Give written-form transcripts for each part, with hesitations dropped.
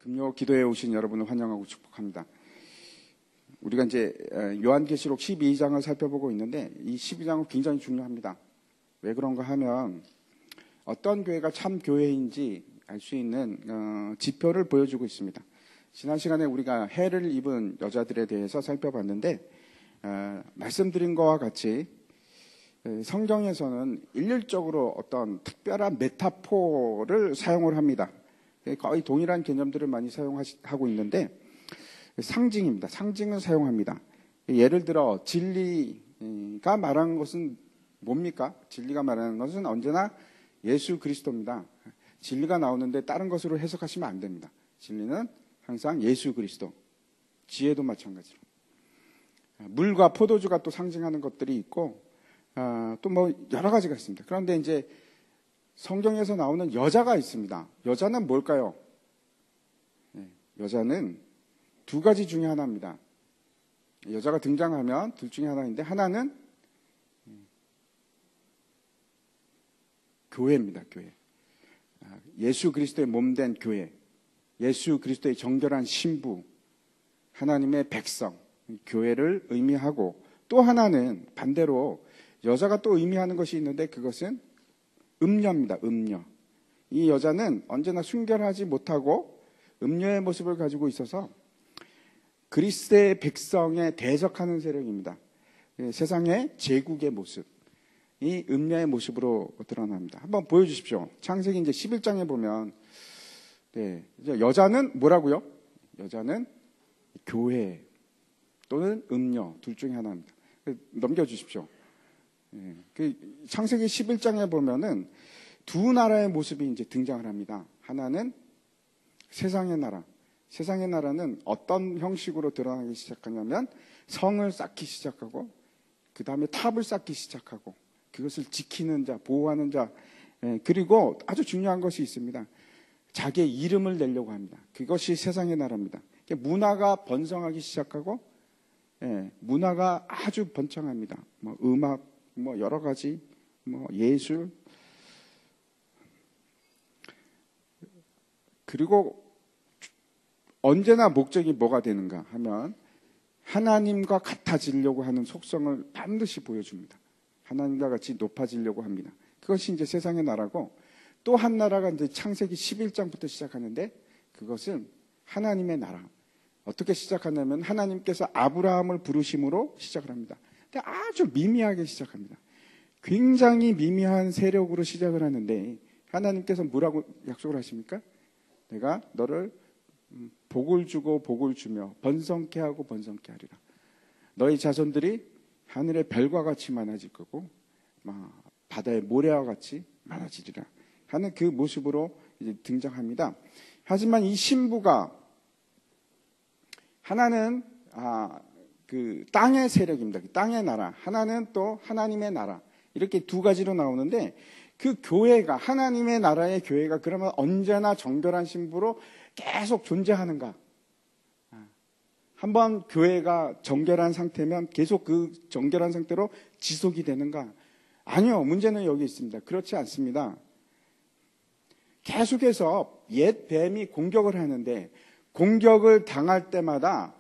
금요 기도에 오신 여러분을 환영하고 축복합니다. 우리가 이제 요한계시록 12장을 살펴보고 있는데 이 12장은 굉장히 중요합니다. 왜 그런가 하면 어떤 교회가 참 교회인지 알 수 있는 지표를 보여주고 있습니다. 지난 시간에 우리가 해를 입은 여자들에 대해서 살펴봤는데 말씀드린 것과 같이 성경에서는 일률적으로 어떤 특별한 메타포를 사용을 합니다. 거의 동일한 개념들을 많이 사용하고 있는데 상징입니다. 상징을 사용합니다. 예를 들어 진리가 말하는 것은 뭡니까? 진리가 말하는 것은 언제나 예수 그리스도입니다. 진리가 나오는데 다른 것으로 해석하시면 안 됩니다. 진리는 항상 예수 그리스도. 지혜도 마찬가지로. 물과 포도주가 또 상징하는 것들이 있고 또 뭐 여러 가지가 있습니다. 그런데 이제 성경에서 나오는 여자가 있습니다. 여자는 뭘까요? 여자는 두 가지 중에 하나입니다. 여자가 등장하면 둘 중에 하나인데 하나는 교회입니다. 교회. 예수 그리스도의 몸된 교회. 예수 그리스도의 정결한 신부. 하나님의 백성. 교회를 의미하고 또 하나는 반대로 여자가 또 의미하는 것이 있는데 그것은 음녀입니다. 음녀. 이 여자는 언제나 순결하지 못하고 음녀의 모습을 가지고 있어서 그리스도의 백성에 대적하는 세력입니다. 세상의 제국의 모습. 이 음녀의 모습으로 드러납니다. 한번 보여주십시오. 창세기 이제 11장에 보면 이제 여자는 뭐라고요? 여자는 교회 또는 음녀 둘 중에 하나입니다. 넘겨주십시오. 그 창세기 11장에 보면은 두 나라의 모습이 이제 등장을 합니다. 하나는 세상의 나라. 세상의 나라는 어떤 형식으로 드러나기 시작하냐면 성을 쌓기 시작하고 그 다음에 탑을 쌓기 시작하고 그것을 지키는 자, 보호하는 자, 그리고 아주 중요한 것이 있습니다. 자기의 이름을 내려고 합니다. 그것이 세상의 나라입니다. 문화가 번성하기 시작하고 문화가 아주 번창합니다. 뭐 음악, 뭐 여러 가지, 뭐 예술. 그리고 언제나 목적이 뭐가 되는가 하면 하나님과 같아지려고 하는 속성을 반드시 보여줍니다. 하나님과 같이 높아지려고 합니다. 그것이 이제 세상의 나라고 또 한 나라가 이제 창세기 11장부터 시작하는데 그것은 하나님의 나라. 어떻게 시작하냐면 하나님께서 아브라함을 부르심으로 시작을 합니다. 근데 아주 미미하게 시작합니다. 굉장히 미미한 세력으로 시작을 하는데 하나님께서 뭐라고 약속을 하십니까? 내가 너를 복을 주고 복을 주며 번성케 하고 번성케 하리라. 너희 자손들이 하늘의 별과 같이 많아질 거고 바다의 모래와 같이 많아지리라 하는 그 모습으로 이제 등장합니다. 하지만 이 신부가 하나는 그 땅의 세력입니다. 땅의 나라. 하나는 또 하나님의 나라. 이렇게 두 가지로 나오는데 그 교회가 하나님의 나라의 교회가 그러면 언제나 정결한 신부로 계속 존재하는가? 한번 교회가 정결한 상태면 계속 그 정결한 상태로 지속이 되는가? 아니요. 문제는 여기 있습니다. 그렇지 않습니다. 계속해서 옛 뱀이 공격을 하는데 공격을 당할 때마다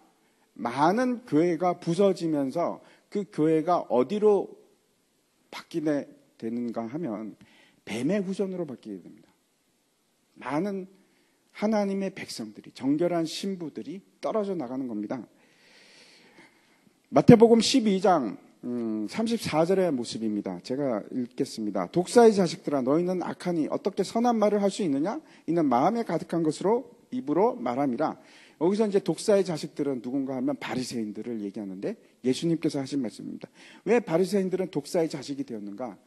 많은 교회가 부서지면서 그 교회가 어디로 바뀌게 되는가 하면 뱀의 후손으로 바뀌게 됩니다. 많은 하나님의 백성들이 정결한 신부들이 떨어져 나가는 겁니다. 마태복음 12장 34절의 모습입니다. 제가 읽겠습니다. 독사의 자식들아 너희는 악하니 어떻게 선한 말을 할 수 있느냐? 이는 마음에 가득한 것으로 입으로 말함이라. 여기서 이제 독사의 자식들은 누군가 하면 바리새인들을 얘기하는데 예수님께서 하신 말씀입니다. 왜 바리새인들은 독사의 자식이 되었는가?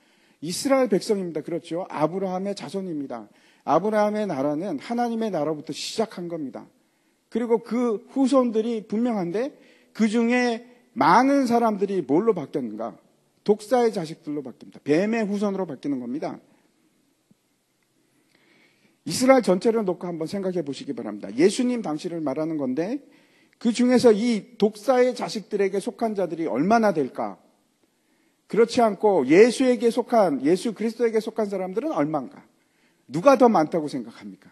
이스라엘 백성입니다. 그렇죠? 아브라함의 자손입니다. 아브라함의 나라는 하나님의 나라부터 시작한 겁니다. 그리고 그 후손들이 분명한데 그 중에 많은 사람들이 뭘로 바뀌었는가? 독사의 자식들로 바뀝니다. 뱀의 후손으로 바뀌는 겁니다. 이스라엘 전체를 놓고 한번 생각해 보시기 바랍니다. 예수님 당시를 말하는 건데 그 중에서 이 독사의 자식들에게 속한 자들이 얼마나 될까? 그렇지 않고 예수 그리스도에게 속한 사람들은 얼마인가? 누가 더 많다고 생각합니까?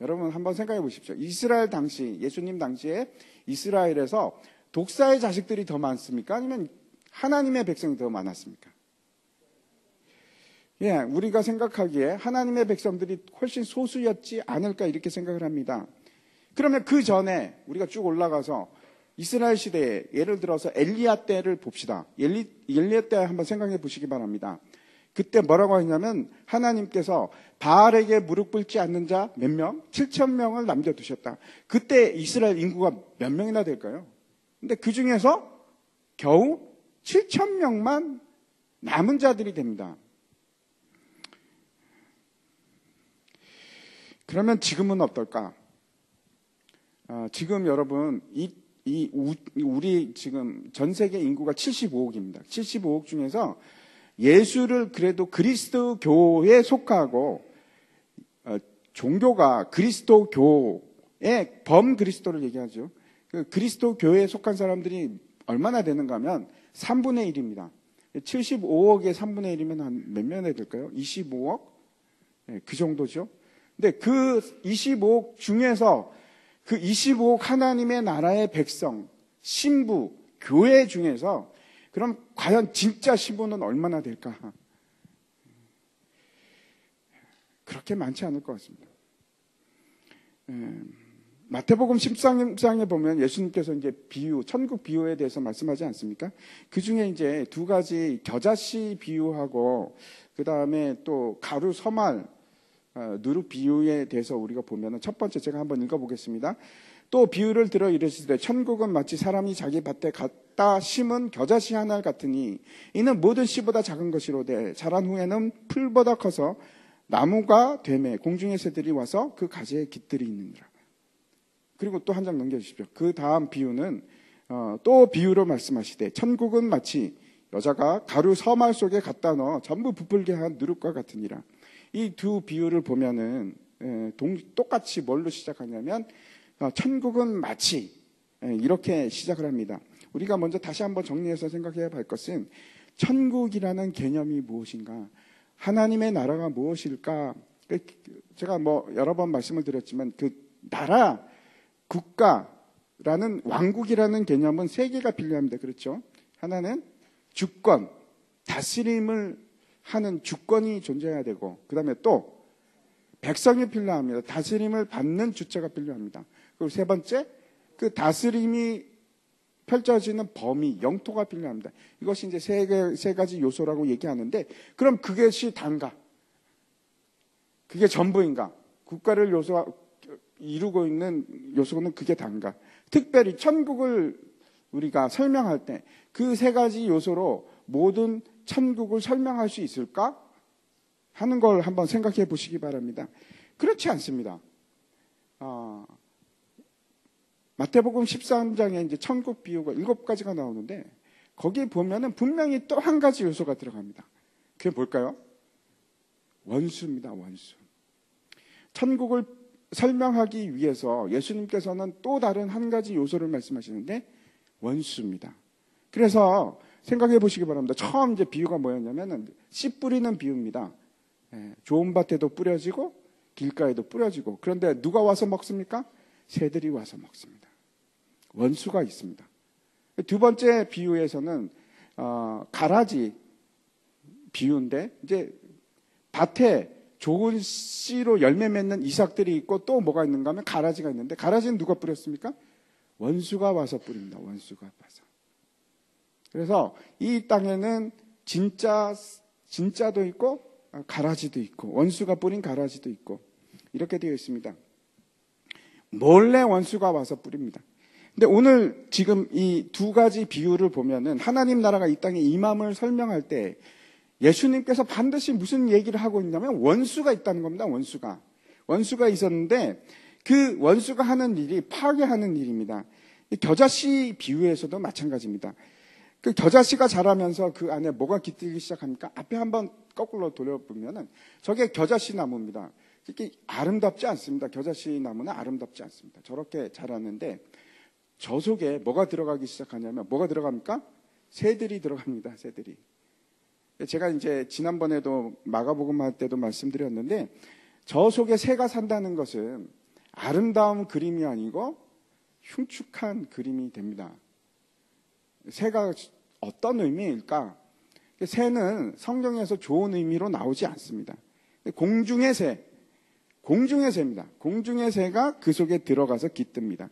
여러분 한번 생각해 보십시오. 이스라엘 당시, 예수님 당시에 이스라엘에서 독사의 자식들이 더 많습니까? 아니면 하나님의 백성이 더 많았습니까? 예, 우리가 생각하기에 하나님의 백성들이 훨씬 소수였지 않을까 이렇게 생각을 합니다. 그러면 그 전에 우리가 쭉 올라가서 이스라엘 시대에 예를 들어서 엘리야 때를 봅시다. 엘리야 때 한번 생각해 보시기 바랍니다. 그때 뭐라고 했냐면 하나님께서 바알에게 무릎 꿇지 않는 자 몇 명? 7,000명을 남겨두셨다. 그때 이스라엘 인구가 몇 명이나 될까요? 근데 그 중에서 겨우 7,000명만 남은 자들이 됩니다. 그러면 지금은 어떨까? 지금 여러분, 우리 지금 전 세계 인구가 75억입니다. 75억 중에서 예수를 그래도 그리스도교에 속하고, 종교가 그리스도교의 범그리스도를 얘기하죠. 그 그리스도교에 속한 사람들이 얼마나 되는가 하면 3분의 1입니다. 75억의 3분의 1이면 한 몇 명이 될까요? 25억? 네, 그 정도죠. 근데 그 25억 중에서 그 25억 하나님의 나라의 백성, 신부, 교회 중에서 그럼 과연 진짜 신부는 얼마나 될까? 그렇게 많지 않을 것 같습니다. 마태복음 13장에 보면 예수님께서 이제 비유, 천국 비유에 대해서 말씀하지 않습니까? 그 중에 이제 두 가지 겨자씨 비유하고 그 다음에 또 가루 서말 누룩 비유에 대해서 우리가 보면은 첫 번째 제가 한번 읽어보겠습니다. 또 비유를 들어 이르시되 천국은 마치 사람이 자기 밭에 갖다 심은 겨자씨 한 알 같으니 이는 모든 씨보다 작은 것이로되 자란 후에는 풀보다 커서 나무가 되매 공중의 새들이 와서 그 가지에 깃들이 있느니라. 그리고 또 한 장 넘겨주십시오. 그 다음 비유는 또 비유로 말씀하시되 천국은 마치 여자가 가루 서말 속에 갖다 넣어 전부 부풀게 한 누룩과 같으니라. 이 두 비유를 보면은 똑같이 뭘로 시작하냐면 천국은 마치 이렇게 시작을 합니다. 우리가 먼저 다시 한번 정리해서 생각해야 할 것은 천국이라는 개념이 무엇인가? 하나님의 나라가 무엇일까? 제가 여러 번 말씀을 드렸지만 그 나라, 국가라는 왕국이라는 개념은 세 개가 필요합니다. 그렇죠? 하나는 주권, 다스림을 하는 주권이 존재해야 되고 그 다음에 또 백성이 필요합니다. 다스림을 받는 주체가 필요합니다. 그리고 세 번째, 그 다스림이 펼쳐지는 범위, 영토가 필요합니다. 이것이 이제 세 가지 요소라고 얘기하는데 그럼 그것이 단가? 그게 전부인가? 국가를 이루고 있는 요소는 그게 단가? 특별히 천국을 우리가 설명할 때 그 세 가지 요소로 모든 천국을 설명할 수 있을까? 하는 걸 한번 생각해 보시기 바랍니다. 그렇지 않습니다. 마태복음 13장에 이제 천국 비유가 7가지가 나오는데 거기 보면은 분명히 또 한 가지 요소가 들어갑니다. 그게 뭘까요? 원수입니다. 원수. 천국을 설명하기 위해서 예수님께서는 또 다른 한 가지 요소를 말씀하시는데 원수입니다. 그래서 생각해 보시기 바랍니다. 처음 이제 비유가 뭐였냐면은 씨 뿌리는 비유입니다. 좋은 밭에도 뿌려지고 길가에도 뿌려지고 그런데 누가 와서 먹습니까? 새들이 와서 먹습니다. 원수가 있습니다. 두 번째 비유에서는 가라지 비유인데 이제 밭에 좋은 씨로 열매 맺는 이삭들이 있고 또 뭐가 있는가 하면 가라지가 있는데 가라지는 누가 뿌렸습니까? 원수가 와서 뿌립니다. 원수가 와서. 그래서 이 땅에는 진짜도 있고 가라지도 있고 원수가 뿌린 가라지도 있고 이렇게 되어 있습니다. 몰래 원수가 와서 뿌립니다. 근데 오늘 지금 이 두 가지 비유를 보면은 하나님 나라가 이 땅에 임함을 설명할 때 예수님께서 반드시 무슨 얘기를 하고 있냐면 원수가 있다는 겁니다. 원수가 있었는데 그 원수가 하는 일이 파괴하는 일입니다. 겨자씨 비유에서도 마찬가지입니다. 그 겨자씨가 자라면서 그 안에 뭐가 깃들기 시작합니까? 앞에 한번 거꾸로 돌려보면은 저게 겨자씨 나무입니다. 이렇게 아름답지 않습니다. 겨자씨 나무는 아름답지 않습니다. 저렇게 자랐는데 저 속에 뭐가 들어가기 시작하냐면 뭐가 들어갑니까? 새들이 들어갑니다. 새들이. 제가 이제 지난번에도 마가복음 할 때도 말씀드렸는데 저 속에 새가 산다는 것은 아름다운 그림이 아니고 흉측한 그림이 됩니다. 새가 어떤 의미일까? 새는 성경에서 좋은 의미로 나오지 않습니다. 공중의 새입니다. 공중의 새가 그 속에 들어가서 깃듭니다.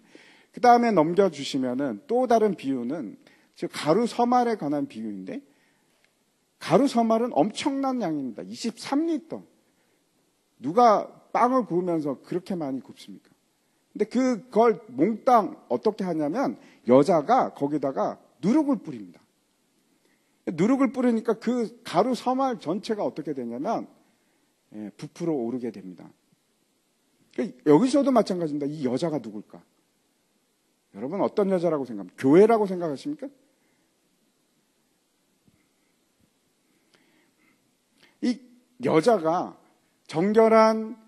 그 다음에 넘겨주시면은 또 다른 비유는 즉 가루 서말에 관한 비유인데, 가루 서말은 엄청난 양입니다. 23리터. 누가 빵을 구우면서 그렇게 많이 굽습니까? 근데 그걸 몽땅 어떻게 하냐면 여자가 거기다가 누룩을 뿌립니다. 누룩을 뿌리니까 그 가루 서말 전체가 어떻게 되냐면 부풀어 오르게 됩니다. 여기서도 마찬가지입니다. 이 여자가 누굴까? 여러분 어떤 여자라고 생각합니까? 교회라고 생각하십니까? 이 여자가 정결한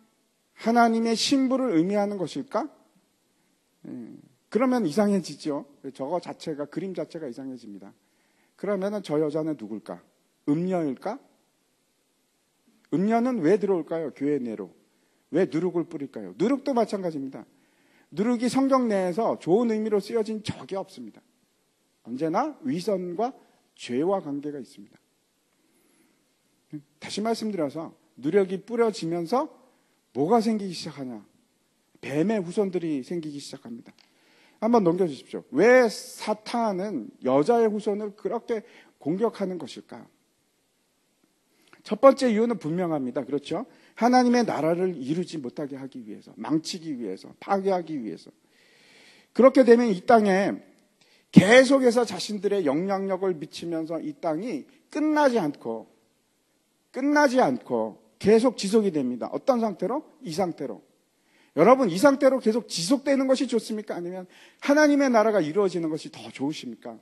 하나님의 신부를 의미하는 것일까? 그러면 이상해지죠. 저거 자체가, 그림 자체가 이상해집니다. 그러면 저 여자는 누굴까? 음녀일까? 음녀는 왜 들어올까요? 교회 내로. 왜 누룩을 뿌릴까요? 누룩도 마찬가지입니다. 누룩이 성경 내에서 좋은 의미로 쓰여진 적이 없습니다. 언제나 위선과 죄와 관계가 있습니다. 다시 말씀드려서 누룩이 뿌려지면서 뭐가 생기기 시작하냐? 뱀의 후손들이 생기기 시작합니다. 한번 넘겨주십시오. 왜 사탄은 여자의 후손을 그렇게 공격하는 것일까? 첫 번째 이유는 분명합니다. 그렇죠? 하나님의 나라를 이루지 못하게 하기 위해서, 망치기 위해서, 파괴하기 위해서. 그렇게 되면 이 땅에 계속해서 자신들의 영향력을 미치면서 이 땅이 끝나지 않고 계속 지속이 됩니다. 어떤 상태로? 이 상태로. 여러분, 이 상태로 계속 지속되는 것이 좋습니까? 아니면 하나님의 나라가 이루어지는 것이 더 좋으십니까?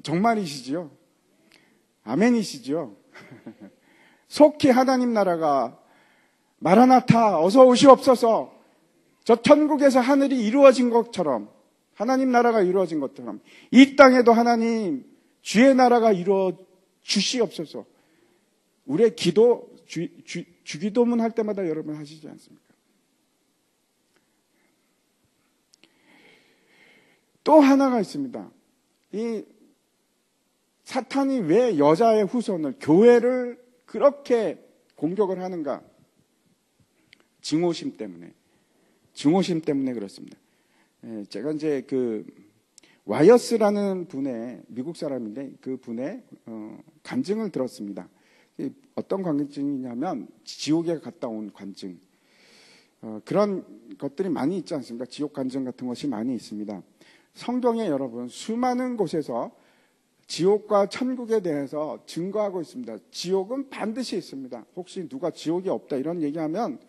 정말이시지요? 아멘이시지요? 속히 하나님 나라가 마라나타 어서 오시옵소서, 저 천국에서 하늘이 이루어진 것처럼, 하나님 나라가 이루어진 것처럼 이 땅에도 하나님 주의 나라가 이루어 주시옵소서. 우리의 기도, 주기도문 할 때마다 여러분 하시지 않습니까? 또 하나가 있습니다. 이 사탄이 왜 여자의 후손을, 교회를 그렇게 공격을 하는가? 증오심 때문에 그렇습니다. 제가 이제 와이어스라는 분의, 미국 사람인데 그 분의 간증을 들었습니다. 어떤 간증이냐면 지옥에 갔다 온 간증. 그런 것들이 많이 있지 않습니까? 지옥 간증 같은 것이 많이 있습니다. 성경에 여러분 수많은 곳에서 지옥과 천국에 대해서 증거하고 있습니다. 지옥은 반드시 있습니다. 혹시 누가 지옥이 없다 이런 얘기하면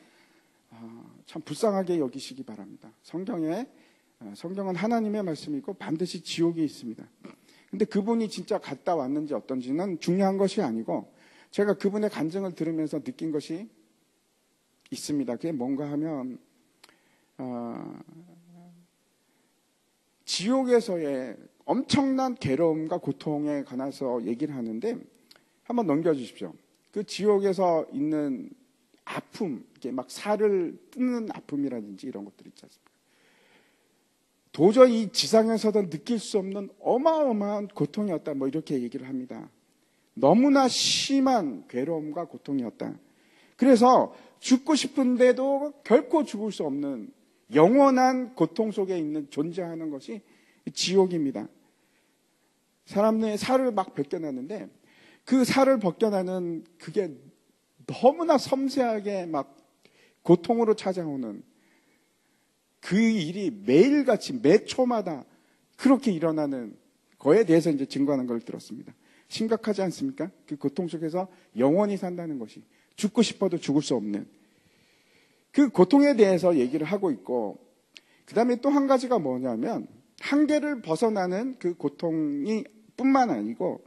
참 불쌍하게 여기시기 바랍니다. 성경은 하나님의 말씀이고 반드시 지옥이 있습니다. 근데 그분이 진짜 갔다 왔는지 어떤지는 중요한 것이 아니고, 제가 그분의 간증을 들으면서 느낀 것이 있습니다. 그게 뭔가 하면 지옥에서의 엄청난 괴로움과 고통에 관해서 얘기를 하는데, 한번 넘겨주십시오. 그 지옥에서 있는 아픔, 이게 막 살을 뜯는 아픔이라든지 이런 것들 있지 않습니까? 도저히 이 지상에서도 느낄 수 없는 어마어마한 고통이었다, 뭐 이렇게 얘기를 합니다. 너무나 심한 괴로움과 고통이었다. 그래서 죽고 싶은데도 결코 죽을 수 없는 영원한 고통 속에 있는 존재하는 것이 지옥입니다. 사람의 살을 막 벗겨내는데 그 살을 벗겨내는 그게 너무나 섬세하게 막 고통으로 찾아오는 그 일이 매일같이 매 초마다 그렇게 일어나는 거에 대해서 이제 증거하는 걸 들었습니다. 심각하지 않습니까? 그 고통 속에서 영원히 산다는 것이, 죽고 싶어도 죽을 수 없는 그 고통에 대해서 얘기를 하고 있고, 그 다음에 또 한 가지가 뭐냐면 한계를 벗어나는 그 고통이 뿐만 아니고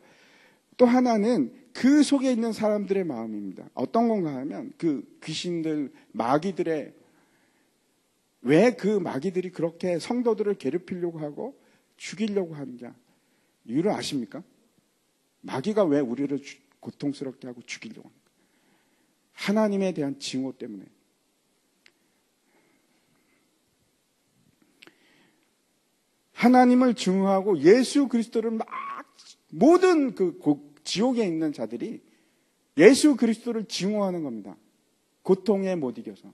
또 하나는 그 속에 있는 사람들의 마음입니다. 어떤 건가 하면 그 귀신들, 마귀들의, 왜 그 마귀들이 그렇게 성도들을 괴롭히려고 하고 죽이려고 하느냐, 이유를 아십니까? 마귀가 왜 우리를 고통스럽게 하고 죽이려고 합니까? 하나님에 대한 증오 때문에. 하나님을 증오하고 예수 그리스도를 막 모든 지옥에 있는 자들이 예수 그리스도를 증오하는 겁니다. 고통에 못 이겨서.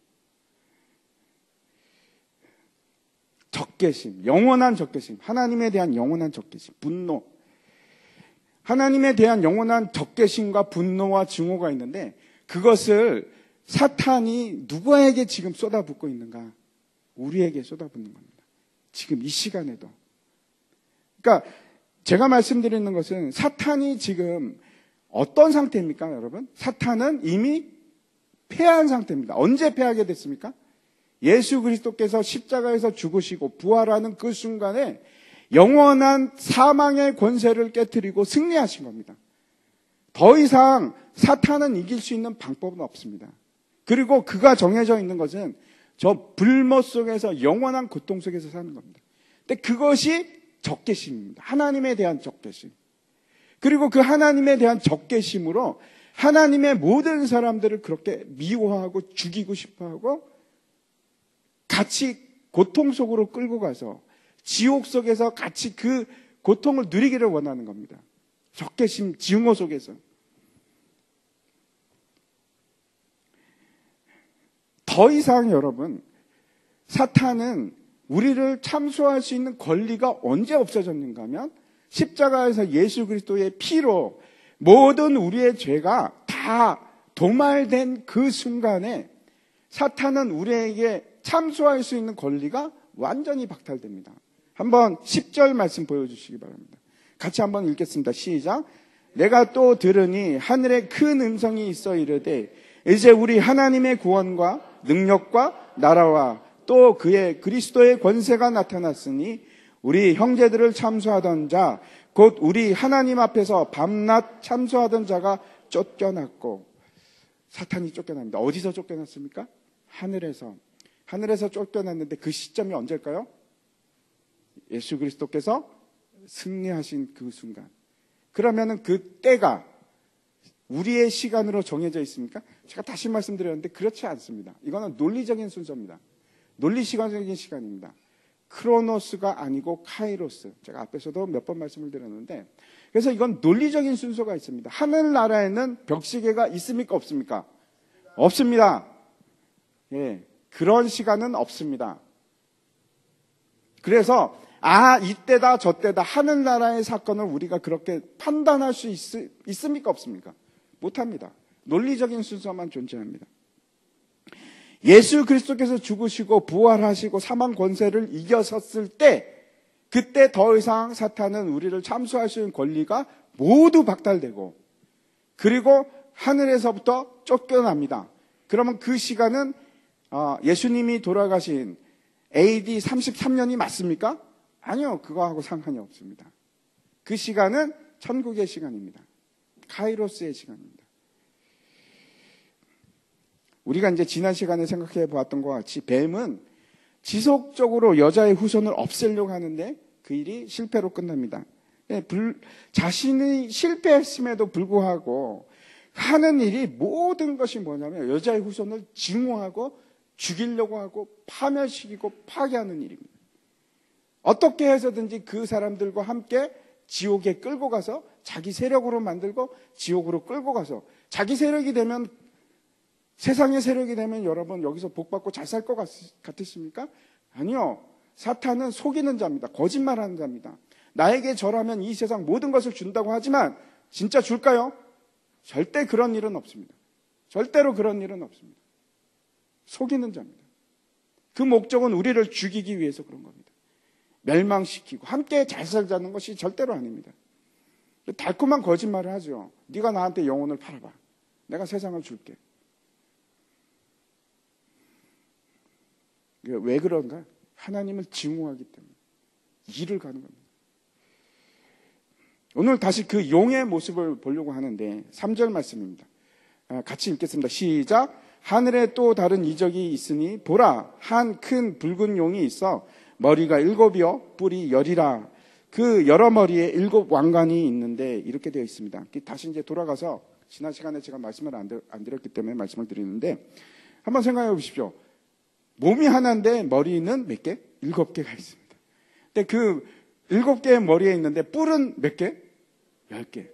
적개심, 영원한 적개심, 하나님에 대한 영원한 적개심, 분노. 하나님에 대한 영원한 적개심과 분노와 증오가 있는데 그것을 사탄이 누구에게 지금 쏟아붓고 있는가? 우리에게 쏟아붓는 겁니다. 지금 이 시간에도. 그러니까 제가 말씀드리는 것은 사탄이 지금 어떤 상태입니까, 여러분? 사탄은 이미 패한 상태입니다. 언제 패하게 됐습니까? 예수 그리스도께서 십자가에서 죽으시고 부활하는 그 순간에 영원한 사망의 권세를 깨트리고 승리하신 겁니다. 더 이상 사탄은 이길 수 있는 방법은 없습니다. 그리고 그가 정해져 있는 것은 저 불못 속에서 영원한 고통 속에서 사는 겁니다. 근데 그것이 적개심입니다. 하나님에 대한 적개심. 그리고 그 하나님에 대한 적개심으로 하나님의 모든 사람들을 그렇게 미워하고 죽이고 싶어하고 같이 고통 속으로 끌고 가서 지옥 속에서 같이 그 고통을 누리기를 원하는 겁니다. 적개심, 증오 속에서. 더 이상 여러분, 사탄은 우리를 참수할 수 있는 권리가 언제 없어졌는가 하면 십자가에서 예수 그리스도의 피로 모든 우리의 죄가 다 도말된 그 순간에 사탄은 우리에게 참수할 수 있는 권리가 완전히 박탈됩니다. 한번 10절 말씀 보여주시기 바랍니다. 같이 한번 읽겠습니다. 시작. 내가 또 들으니 하늘에 큰 음성이 있어 이르되 이제 우리 하나님의 구원과 능력과 나라와 또 그의 그리스도의 권세가 나타났으니 우리 형제들을 참수하던 자 곧 우리 하나님 앞에서 밤낮 참수하던 자가 쫓겨났고. 사탄이 쫓겨납니다. 어디서 쫓겨났습니까? 하늘에서 쫓겨났는데 그 시점이 언제일까요? 예수 그리스도께서 승리하신 그 순간. 그러면은 그 때가 우리의 시간으로 정해져 있습니까? 제가 다시 말씀드렸는데 그렇지 않습니다. 이거는 논리적인 순서입니다. 논리시간적인 시간입니다. 크로노스가 아니고 카이로스. 제가 앞에서도 몇 번 말씀을 드렸는데 그래서 이건 논리적인 순서가 있습니다. 하늘나라에는 벽시계가 있습니까? 없습니까? 없습니다. 예, 그런 시간은 없습니다. 그래서 이때다 저때다 하늘나라의 사건을 우리가 그렇게 판단할 수 있습니까? 없습니까? 못합니다. 논리적인 순서만 존재합니다. 예수 그리스도께서 죽으시고 부활하시고 사망 권세를 이겨섰을 때 그때 더 이상 사탄은 우리를 참수할 수 있는 권리가 모두 박탈되고 그리고 하늘에서부터 쫓겨납니다. 그러면 그 시간은 예수님이 돌아가신 AD 33년이 맞습니까? 아니요. 그거하고 상관이 없습니다. 그 시간은 천국의 시간입니다. 카이로스의 시간입니다. 우리가 이제 지난 시간에 생각해 보았던 것과 같이 뱀은 지속적으로 여자의 후손을 없애려고 하는데 그 일이 실패로 끝납니다. 자신이 실패했음에도 불구하고 하는 일이 모든 것이 뭐냐면 여자의 후손을 증오하고 죽이려고 하고 파멸시키고 파괴하는 일입니다. 어떻게 해서든지 그 사람들과 함께 지옥에 끌고 가서 자기 세력으로 만들고 지옥으로 끌고 가서 자기 세력이 되면 세상의 세력이 되면 여러분 여기서 복받고 잘 살 것 같으십니까? 아니요. 사탄은 속이는 자입니다. 거짓말하는 자입니다. 나에게 절하면 이 세상 모든 것을 준다고 하지만 진짜 줄까요? 절대 그런 일은 없습니다. 절대로 그런 일은 없습니다. 속이는 자입니다. 그 목적은 우리를 죽이기 위해서 그런 겁니다. 멸망시키고 함께 잘 살자는 것이 절대로 아닙니다. 달콤한 거짓말을 하죠. 네가 나한테 영혼을 팔아봐. 내가 세상을 줄게. 왜 그런가? 하나님을 증오하기 때문에 일을 가는 겁니다. 오늘 다시 그 용의 모습을 보려고 하는데 3절 말씀입니다. 같이 읽겠습니다. 시작. 하늘에 또 다른 이적이 있으니 보라 한 큰 붉은 용이 있어 머리가 7이요 뿔이 10이라. 그 여러 머리에 7 왕관이 있는데 이렇게 되어 있습니다. 다시 이제 돌아가서 지난 시간에 제가 말씀을 안 드렸기 때문에 말씀을 드리는데 한번 생각해 보십시오. 몸이 하나인데 머리는 몇 개? 7개가 있습니다. 근데 그 7개의 머리에 있는데 뿔은 몇 개? 10개.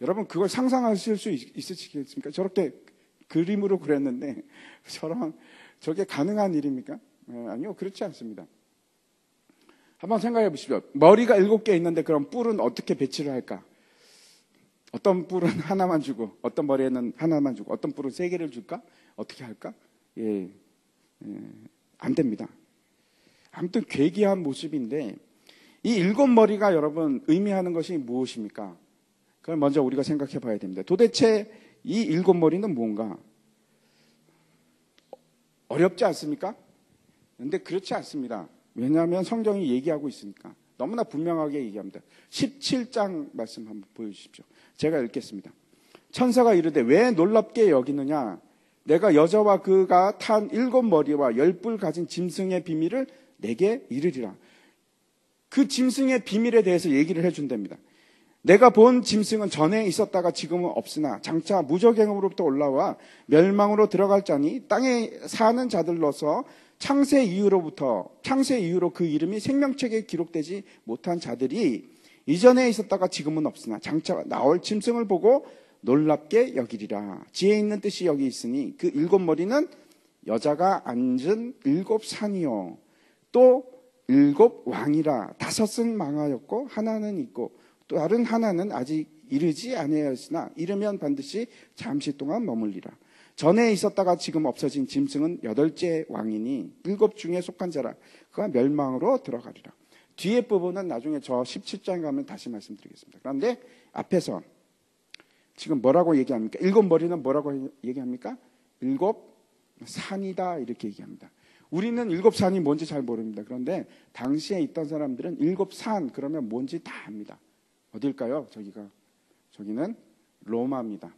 여러분 그걸 상상하실 수 있으시겠습니까? 저렇게 그림으로 그렸는데 저게 가능한 일입니까? 아니요, 그렇지 않습니다. 한번 생각해 보십시오. 머리가 7개 있는데 그럼 뿔은 어떻게 배치를 할까? 어떤 뿔은 하나만 주고, 어떤 머리에는 하나만 주고, 어떤 뿔은 3개를 줄까? 어떻게 할까? 안 됩니다. 아무튼 괴기한 모습인데, 이 7머리가 여러분 의미하는 것이 무엇입니까? 그걸 먼저 우리가 생각해 봐야 됩니다. 도대체 이 7머리는 뭔가? 어렵지 않습니까? 그런데 그렇지 않습니다. 왜냐하면 성경이 얘기하고 있으니까. 너무나 분명하게 얘기합니다. 17장 말씀 한번 보여주십시오. 제가 읽겠습니다. 천사가 이르되 왜 놀랍게 여기느냐? 내가 여자와 그가 탄 7머리와 10뿔 가진 짐승의 비밀을 내게 이르리라. 그 짐승의 비밀에 대해서 얘기를 해준답니다. 내가 본 짐승은 전에 있었다가 지금은 없으나 장차 무저갱으로부터 올라와 멸망으로 들어갈 자니 땅에 사는 자들로서 창세 이후로 그 이름이 생명책에 기록되지 못한 자들이 이전에 있었다가 지금은 없으나 장차 나올 짐승을 보고 놀랍게 여기리라. 지혜 있는 뜻이 여기 있으니 그 7머리는 여자가 앉은 7산이요 또 7왕이라. 5은 망하였고 하나는 있고 또 다른 하나는 아직 이르지 아니하였으나 이르면 반드시 잠시 동안 머물리라. 전에 있었다가 지금 없어진 짐승은 8째 왕이니 7 중에 속한 자라. 그가 멸망으로 들어가리라. 뒤에 부분은 나중에 저 17장에 가면 다시 말씀드리겠습니다. 그런데 앞에서 지금 뭐라고 얘기합니까? 7머리는 뭐라고 얘기합니까? 7산이다 이렇게 얘기합니다. 우리는 7산이 뭔지 잘 모릅니다. 그런데 당시에 있던 사람들은 7산 그러면 뭔지 다 압니다. 어딜까요? 저기는 로마입니다.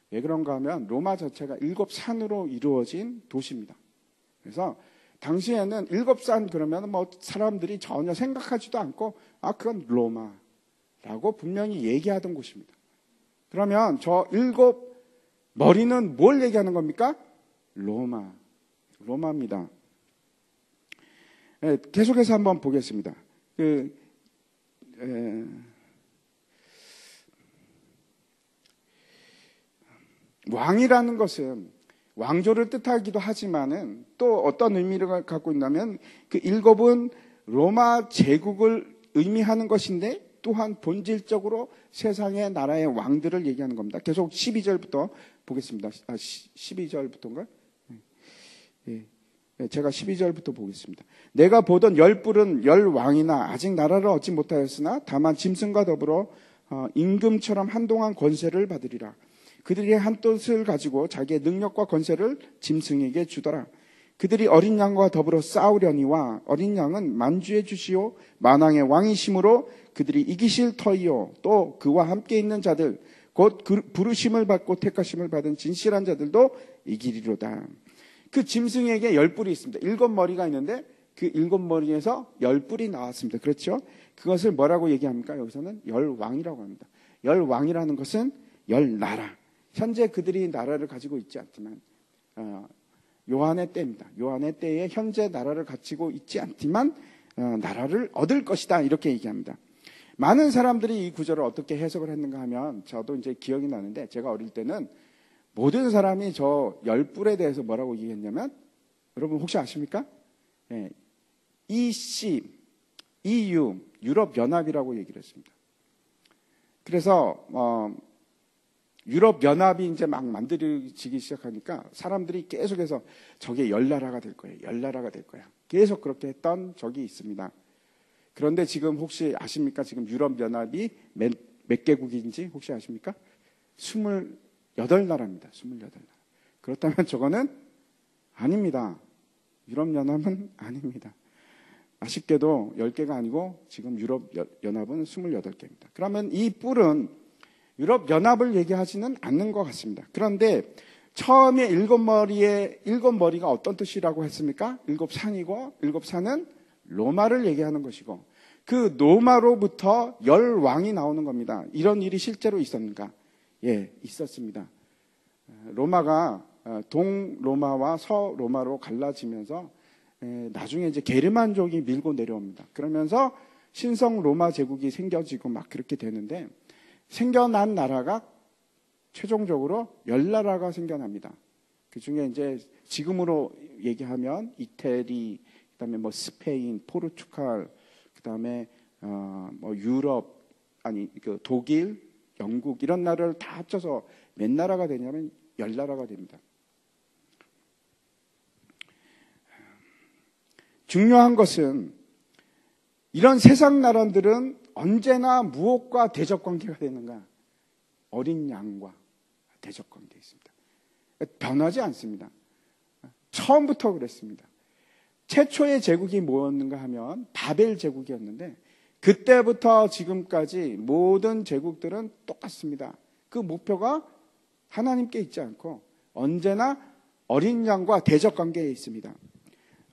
왜 그런가 하면 로마 자체가 7산으로 이루어진 도시입니다. 그래서 당시에는 7산 그러면 뭐 사람들이 전혀 생각하지도 않고 그건 로마라고 분명히 얘기하던 곳입니다. 그러면 저 7머리는 뭘 얘기하는 겁니까? 로마입니다. 계속해서 한번 보겠습니다. 왕이라는 것은 왕조를 뜻하기도 하지만은 또 어떤 의미를 갖고 있냐면 그 7은 로마 제국을 의미하는 것인데 또한 본질적으로 세상의 나라의 왕들을 얘기하는 겁니다. 계속 12절부터 보겠습니다. 12절부터인가요? 제가 12절부터 보겠습니다. 내가 보던 10뿔은 10왕이나 아직 나라를 얻지 못하였으나 다만 짐승과 더불어 임금처럼 한동안 권세를 받으리라. 그들이 한 뜻을 가지고 자기의 능력과 권세를 짐승에게 주더라. 그들이 어린 양과 더불어 싸우려니와 어린 양은 만주의 주시오 만왕의 왕이심으로 그들이 이기실 터이요 또 그와 함께 있는 자들 곧 부르심을 받고 택하심을 받은 진실한 자들도 이기리로다. 그 짐승에게 10뿔이 있습니다. 7머리가 있는데 그 7머리에서 10뿔이 나왔습니다. 그렇죠? 그것을 뭐라고 얘기합니까? 여기서는 10왕이라고 합니다. 10왕이라는 것은 10나라. 현재 그들이 나라를 가지고 있지 않지만 요한의 때입니다. 요한의 때에 현재 나라를 가지고 있지 않지만 나라를 얻을 것이다 이렇게 얘기합니다. 많은 사람들이 이 구절을 어떻게 해석을 했는가 하면 저도 이제 기억이 나는데 제가 어릴 때는 모든 사람이 저 10뿔에 대해서 뭐라고 얘기했냐면 여러분 혹시 아십니까? EC, EU, 유럽연합이라고 얘기를 했습니다. 그래서 유럽연합이 이제 막 만들어지기 시작하니까 사람들이 계속해서 저게 10나라가 될 거예요. 10나라가 될 거야. 계속 그렇게 했던 적이 있습니다. 그런데 지금 혹시 아십니까? 지금 유럽연합이 몇 개국인지 혹시 아십니까? 28나라입니다. 28나라. 그렇다면 저거는 아닙니다. 유럽연합은 아닙니다. 아쉽게도 10개가 아니고 지금 유럽연합은 28개입니다. 그러면 이 뿔은 유럽연합을 얘기하지는 않는 것 같습니다. 그런데 처음에 7머리가 어떤 뜻이라고 했습니까? 7산이고 7산은 로마를 얘기하는 것이고 그 로마로부터 10왕이 나오는 겁니다. 이런 일이 실제로 있었는가? 예, 있었습니다. 로마가 동로마와 서로마로 갈라지면서 나중에 이제 게르만족이 밀고 내려옵니다. 그러면서 신성 로마 제국이 생겨지고 막 그렇게 되는데 생겨난 나라가 최종적으로 10나라가 생겨납니다. 그 중에 이제 지금으로 얘기하면 이태리, 그다음에 뭐 스페인, 포르투갈, 그다음에 뭐 유럽, 아니 그 독일, 영국 이런 나라를 다 합쳐서 몇 나라가 되냐면 10나라가 됩니다. 중요한 것은 이런 세상 나라들은 언제나 무엇과 대적 관계가 되는가? 어린 양과 대적 관계에 있습니다. 변하지 않습니다. 처음부터 그랬습니다. 최초의 제국이 뭐였는가 하면 바벨 제국이었는데 그때부터 지금까지 모든 제국들은 똑같습니다. 그 목표가 하나님께 있지 않고 언제나 어린 양과 대적 관계에 있습니다.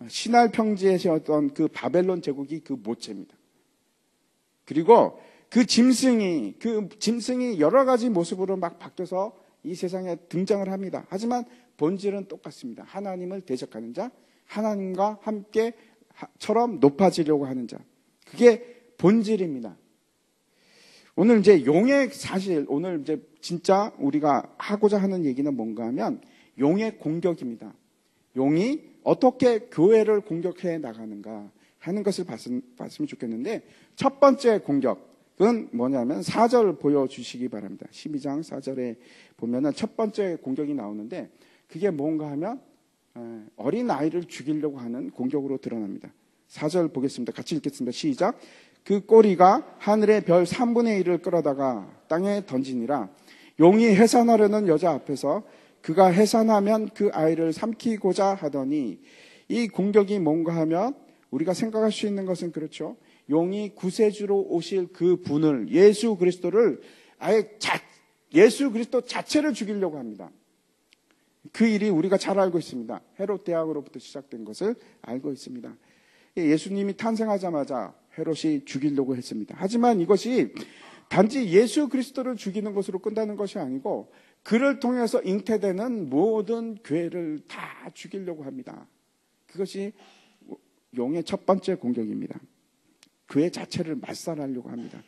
신할 평지에 세웠던 그 바벨론 제국이 그 모체입니다. 그리고 그 짐승이 여러 가지 모습으로 막 바뀌어서 이 세상에 등장을 합니다. 하지만 본질은 똑같습니다. 하나님을 대적하는 자, 하나님과 함께처럼 높아지려고 하는 자. 그게 본질입니다. 오늘 이제 용의 사실, 오늘 이제 진짜 우리가 하고자 하는 얘기는 뭔가 하면 용의 공격입니다. 용이 어떻게 교회를 공격해 나가는가 하는 것을 봤으면 좋겠는데 첫 번째 공격은 뭐냐면 4절 보여주시기 바랍니다. 12장 4절에 보면은 첫 번째 공격이 나오는데 그게 뭔가 하면 어린 아이를 죽이려고 하는 공격으로 드러납니다. 4절 보겠습니다. 같이 읽겠습니다. 시작. 그 꼬리가 하늘의 별 3분의 1을 끌어다가 땅에 던지니라. 용이 해산하려는 여자 앞에서 그가 해산하면 그 아이를 삼키고자 하더니 이 공격이 뭔가 하면 우리가 생각할 수 있는 것은 그렇죠. 용이 구세주로 오실 그 분을 예수 그리스도를 예수 그리스도 자체를 죽이려고 합니다. 그 일이 우리가 잘 알고 있습니다. 헤롯 대왕으로부터 시작된 것을 알고 있습니다. 예수님이 탄생하자마자 헤롯이 죽이려고 했습니다. 하지만 이것이 단지 예수 그리스도를 죽이는 것으로 끝나는 것이 아니고 그를 통해서 잉태되는 모든 교회를 다 죽이려고 합니다. 그것이 용의 첫 번째 공격입니다. 교회 자체를 말살하려고 합니다.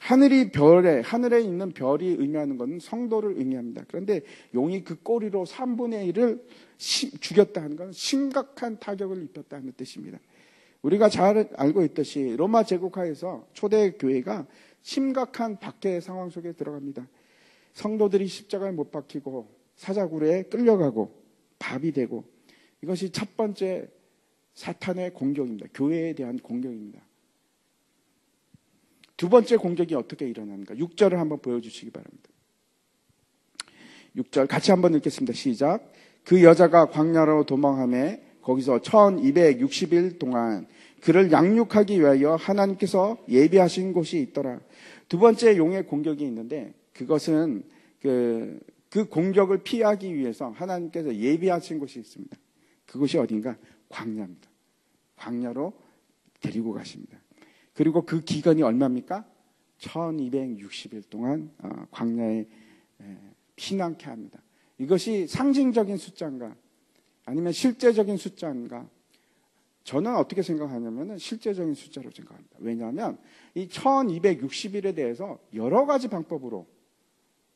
하늘에 있는 별이 의미하는 것은 성도를 의미합니다. 그런데 용이 그 꼬리로 3분의 1을 죽였다 하는 것은 심각한 타격을 입혔다는 뜻입니다. 우리가 잘 알고 있듯이 로마 제국하에서 초대 교회가 심각한 박해 상황 속에 들어갑니다. 성도들이 십자가에 못 박히고 사자굴에 끌려가고 밥이 되고 이것이 첫 번째 사탄의 공격입니다. 교회에 대한 공격입니다. 두 번째 공격이 어떻게 일어나는가? 6절을 한번 보여주시기 바랍니다. 6절 같이 한번 읽겠습니다. 시작. 그 여자가 광야로 도망하며 거기서 1260일 동안 그를 양육하기 위하여 하나님께서 예비하신 곳이 있더라. 두 번째 용의 공격이 있는데 그것은 그 공격을 피하기 위해서 하나님께서 예비하신 곳이 있습니다. 그곳이 어딘가? 광야입니다. 광야로 데리고 가십니다. 그리고 그 기간이 얼마입니까? 1260일 동안 광야에 피난케 합니다. 이것이 상징적인 숫자인가 아니면 실제적인 숫자인가? 저는 어떻게 생각하냐면 실제적인 숫자로 생각합니다. 왜냐하면 이 1260일에 대해서 여러 가지 방법으로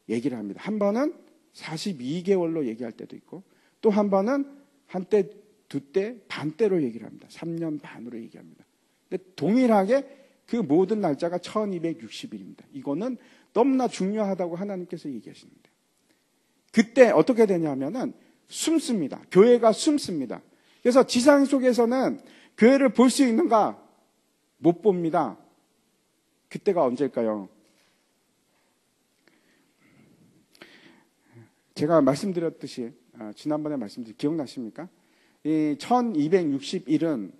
얘기를 합니다. 한 번은 42개월로 얘기할 때도 있고 또 한 번은 한때, 두때, 반때로 얘기를 합니다. 3년 반으로 얘기합니다. 근데 동일하게 그 모든 날짜가 1260일입니다. 이거는 너무나 중요하다고 하나님께서 얘기하시는데 그때 어떻게 되냐면은 숨습니다. 교회가 숨습니다. 그래서 지상 속에서는 교회를 볼 수 있는가? 못 봅니다. 그때가 언제일까요? 제가 말씀드렸듯이 지난번에 기억나십니까? 이 1260일은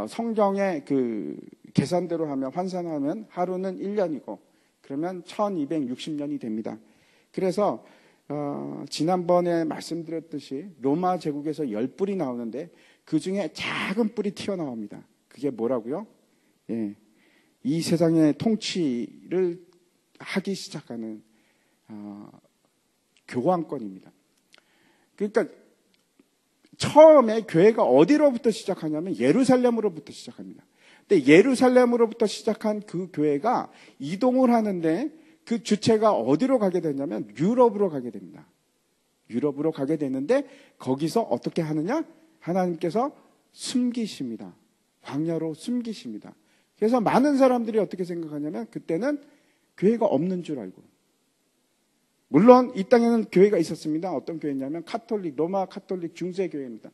성경의 그 계산대로 하면 환산하면 하루는 1년이고 그러면 1260년이 됩니다. 그래서 지난번에 말씀드렸듯이 로마 제국에서 10뿔이 나오는데 그 중에 작은 뿔이 튀어나옵니다. 그게 뭐라고요? 예, 이 세상의 통치를 하기 시작하는 교황권입니다. 그러니까 처음에 교회가 어디로부터 시작하냐면 예루살렘으로부터 시작합니다. 근데 예루살렘으로부터 시작한 그 교회가 이동을 하는데 그 주체가 어디로 가게 되냐면 유럽으로 가게 됩니다. 유럽으로 가게 되는데 거기서 어떻게 하느냐? 하나님께서 숨기십니다. 광야로 숨기십니다. 그래서 많은 사람들이 어떻게 생각하냐면 그때는 교회가 없는 줄 알고, 물론 이 땅에는 교회가 있었습니다. 어떤 교회냐면 카톨릭, 로마 카톨릭 중세교회입니다.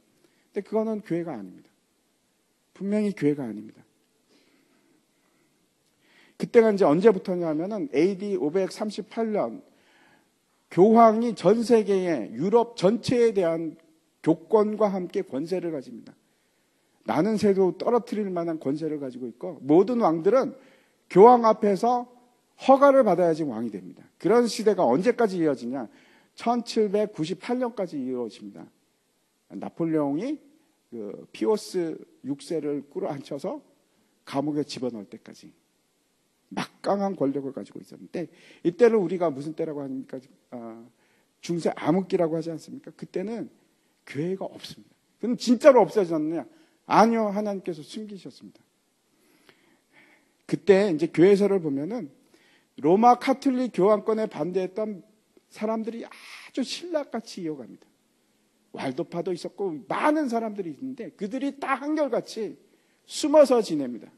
근데 그거는 교회가 아닙니다. 분명히 교회가 아닙니다. 그때가 이제 언제부터냐면은 AD 538년 교황이 전 세계의 유럽 전체에 대한 교권과 함께 권세를 가집니다. 나는 새도 떨어뜨릴 만한 권세를 가지고 있고 모든 왕들은 교황 앞에서 허가를 받아야지 왕이 됩니다. 그런 시대가 언제까지 이어지냐? 1798년까지 이어집니다. 나폴레옹이 그 피오스 6세를 끌어안혀서 감옥에 집어넣을 때까지 막강한 권력을 가지고 있었는데, 이때를 우리가 무슨 때라고 하니까 중세 암흑기라고 하지 않습니까? 그때는 교회가 없습니다. 그럼 진짜로 없어졌느냐? 아니요, 하나님께서 숨기셨습니다. 그때 이제 교회서를 보면은 로마 카톨릭 교황권에 반대했던 사람들이 아주 신락같이 이어갑니다. 왈도파도 있었고 많은 사람들이 있는데 그들이 다 한결같이 숨어서 지냅니다.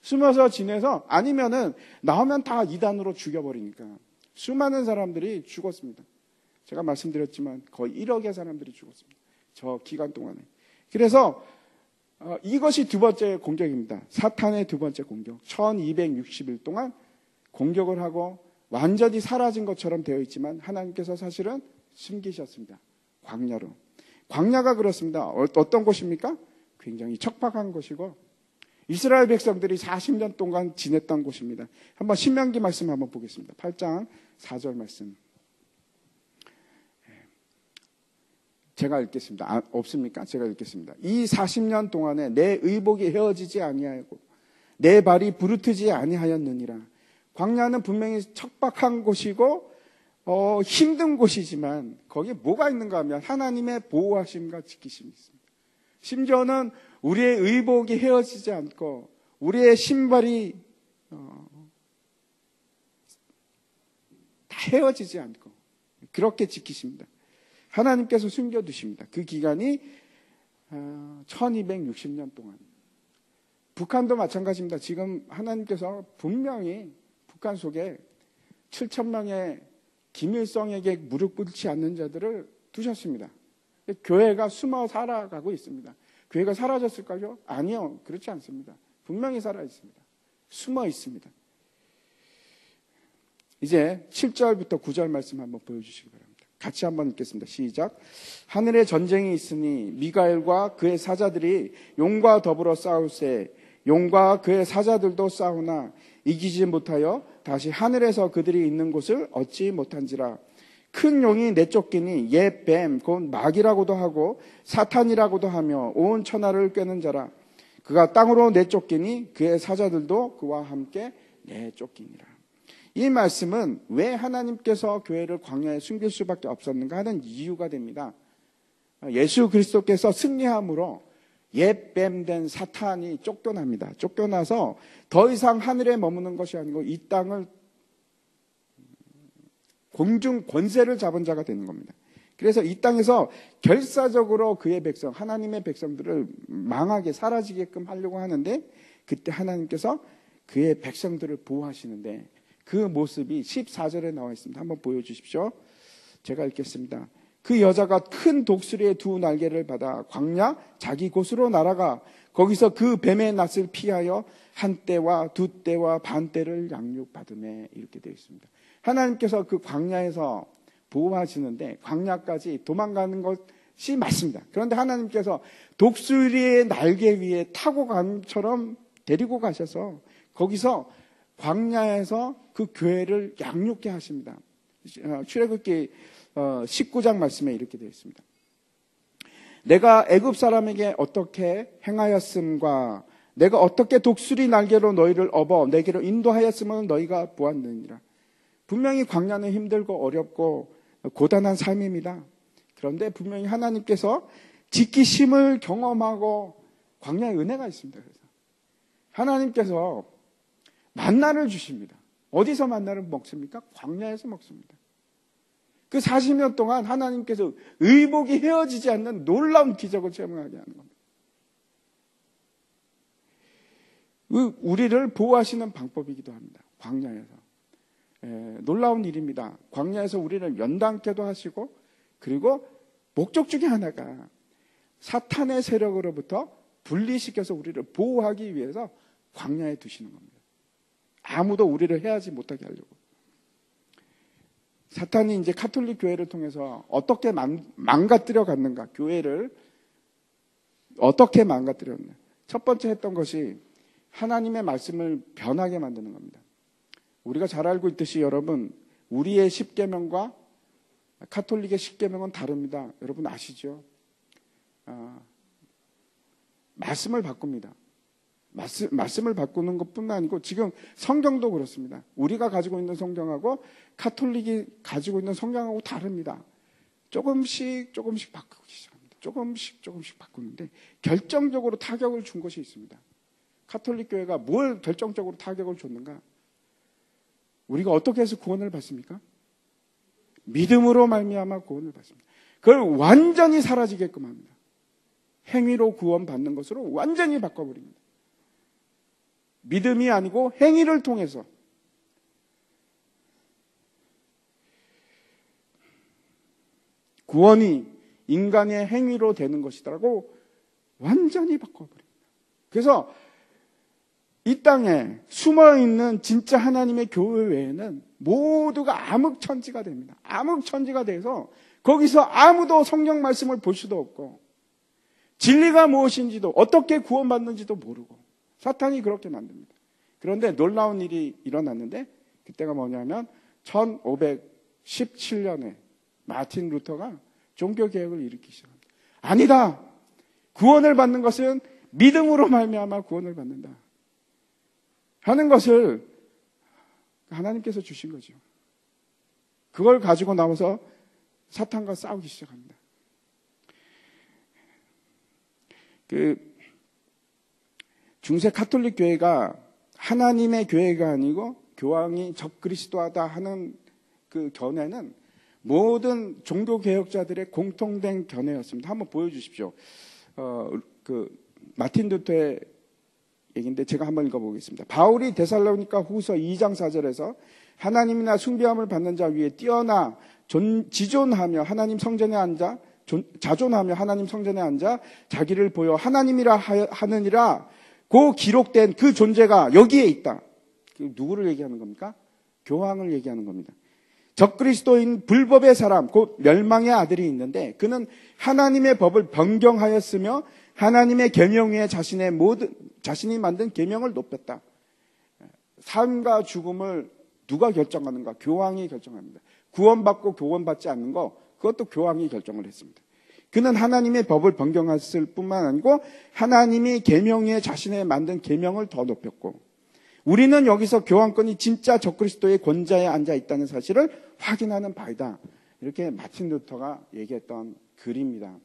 숨어서 지내서, 아니면은 나오면 다 이단으로 죽여버리니까 수많은 사람들이 죽었습니다. 제가 말씀드렸지만 거의 1억의 사람들이 죽었습니다. 저 기간 동안에. 그래서 이것이 두 번째 공격입니다. 사탄의 두 번째 공격. 1260일 동안 공격을 하고 완전히 사라진 것처럼 되어 있지만 하나님께서 사실은 숨기셨습니다. 광야로. 광야가 그렇습니다. 어떤 곳입니까? 굉장히 척박한 곳이고 이스라엘 백성들이 40년 동안 지냈던 곳입니다. 한번 신명기 말씀 한번 보겠습니다. 8장 4절 말씀. 제가 읽겠습니다. 없습니까? 제가 읽겠습니다. 이 40년 동안에 내 의복이 헤어지지 아니하고 내 발이 부르트지 아니하였느니라. 광야는 분명히 척박한 곳이고 힘든 곳이지만 거기에 뭐가 있는가 하면 하나님의 보호하심과 지키심이 있습니다. 심지어는 우리의 의복이 헤어지지 않고 우리의 신발이 다 헤어지지 않고 그렇게 지키십니다. 하나님께서 숨겨두십니다. 그 기간이 1260년 동안. 북한도 마찬가지입니다. 지금 하나님께서 분명히 북한 속에 7,000명의 김일성에게 무릎 꿇지 않는 자들을 두셨습니다. 교회가 숨어 살아가고 있습니다. 교회가 사라졌을까요? 아니요. 그렇지 않습니다. 분명히 살아 있습니다. 숨어 있습니다. 이제 7절부터 9절 말씀 한번 보여주시기 바랍니다. 같이 한번 읽겠습니다. 시작. 하늘에 전쟁이 있으니 미가엘과 그의 사자들이 용과 더불어 싸울세. 용과 그의 사자들도 싸우나 이기지 못하여 다시 하늘에서 그들이 있는 곳을 얻지 못한지라. 큰 용이 내쫓기니 옛 뱀 곧 마귀라고도 하고 사탄이라고도 하며 온 천하를 꿰는 자라. 그가 땅으로 내쫓기니 그의 사자들도 그와 함께 내쫓기니라. 이 말씀은 왜 하나님께서 교회를 광야에 숨길 수밖에 없었는가 하는 이유가 됩니다. 예수 그리스도께서 승리함으로 옛 뱀 된 사탄이 쫓겨납니다. 쫓겨나서 더 이상 하늘에 머무는 것이 아니고 이 땅을 공중 권세를 잡은 자가 되는 겁니다. 그래서 이 땅에서 결사적으로 그의 백성, 하나님의 백성들을 망하게 사라지게끔 하려고 하는데 그때 하나님께서 그의 백성들을 보호하시는데 그 모습이 14절에 나와 있습니다. 한번 보여주십시오. 제가 읽겠습니다. 그 여자가 큰 독수리의 두 날개를 받아 광야 자기 곳으로 날아가 거기서 그 뱀의 낯을 피하여 한 때와 두 때와 반 때를 양육받으매 이렇게 되어 있습니다. 하나님께서 그 광야에서 보호하시는데 광야까지 도망가는 것이 맞습니다. 그런데 하나님께서 독수리의 날개 위에 타고 감처럼 데리고 가셔서 거기서 광야에서 그 교회를 양육케 하십니다. 출애굽기 19장 말씀에 이렇게 되어 있습니다. 내가 애굽 사람에게 어떻게 행하였음과 내가 어떻게 독수리 날개로 너희를 업어 내게로 인도하였음을 너희가 보았느니라. 분명히 광야는 힘들고 어렵고 고단한 삶입니다. 그런데 분명히 하나님께서 지키심을 경험하고 광야에 은혜가 있습니다. 그래서 하나님께서 만나를 주십니다. 어디서 만나를 먹습니까? 광야에서 먹습니다. 그 40년 동안 하나님께서 의복이 헤어지지 않는 놀라운 기적을 체험하게 하는 겁니다. 우리를 보호하시는 방법이기도 합니다. 광야에서. 놀라운 일입니다. 광야에서 우리를 연단케도 하시고, 그리고 목적 중에 하나가 사탄의 세력으로부터 분리시켜서 우리를 보호하기 위해서 광야에 두시는 겁니다. 아무도 우리를 해하지 못하게 하려고. 사탄이 이제 가톨릭 교회를 통해서 어떻게 망가뜨려 갔는가, 교회를 어떻게 망가뜨렸냐. 첫 번째 했던 것이 하나님의 말씀을 변하게 만드는 겁니다. 우리가 잘 알고 있듯이 여러분, 우리의 십계명과 가톨릭의 십계명은 다릅니다. 여러분 아시죠? 말씀을 바꿉니다. 말씀을 바꾸는 것뿐만 아니고 지금 성경도 그렇습니다. 우리가 가지고 있는 성경하고 가톨릭이 가지고 있는 성경하고 다릅니다. 조금씩 바꾸기 시작합니다. 조금씩 바꾸는데 결정적으로 타격을 준 것이 있습니다. 가톨릭 교회가 뭘 결정적으로 타격을 줬는가? 우리가 어떻게 해서 구원을 받습니까? 믿음으로 말미암아 구원을 받습니다. 그걸 완전히 사라지게끔 합니다. 행위로 구원받는 것으로 완전히 바꿔버립니다. 믿음이 아니고 행위를 통해서. 구원이 인간의 행위로 되는 것이라고 완전히 바꿔버립니다. 그래서 이 땅에 숨어있는 진짜 하나님의 교회 외에는 모두가 암흑천지가 됩니다. 암흑천지가 돼서 거기서 아무도 성경 말씀을 볼 수도 없고 진리가 무엇인지도 어떻게 구원받는지도 모르고 사탄이 그렇게 만듭니다. 그런데 놀라운 일이 일어났는데 그때가 뭐냐면 1517년에 마틴 루터가 종교개혁을 일으키기 시작합니다. 아니다. 구원을 받는 것은 믿음으로 말미암아 구원을 받는다 하는 것을 하나님께서 주신 거죠. 그걸 가지고 나와서 사탄과 싸우기 시작합니다. 중세 가톨릭 교회가 하나님의 교회가 아니고 교황이 적그리스도하다 하는 그 견해는 모든 종교개혁자들의 공통된 견해였습니다. 한번 보여주십시오. 마틴 루터의 얘기인데 제가 한번 읽어보겠습니다. 바울이 데살로니가 후서 2장 4절에서 하나님이나 숭배함을 받는 자 위에 뛰어나 지존하며 하나님 성전에 앉아 자존하며 하나님 성전에 앉아 자기를 보여 하나님이라 하느니라 고 기록된 그 존재가 여기에 있다. 누구를 얘기하는 겁니까? 교황을 얘기하는 겁니다. 적그리스도인 불법의 사람, 곧 멸망의 아들이 있는데 그는 하나님의 법을 변경하였으며 하나님의 계명 위에 자신이 만든 계명을 높였다. 삶과 죽음을 누가 결정하는가? 교황이 결정합니다. 구원받고 구원받지 않는 거 그것도 교황이 결정을 했습니다. 그는 하나님의 법을 변경했을 뿐만 아니고 하나님이 계명 위에 자신의 만든 계명을 더 높였고 우리는 여기서 교황권이 진짜 적그리스도의 권좌에 앉아 있다는 사실을 확인하는 바이다. 이렇게 마틴 루터가 얘기했던 글입니다.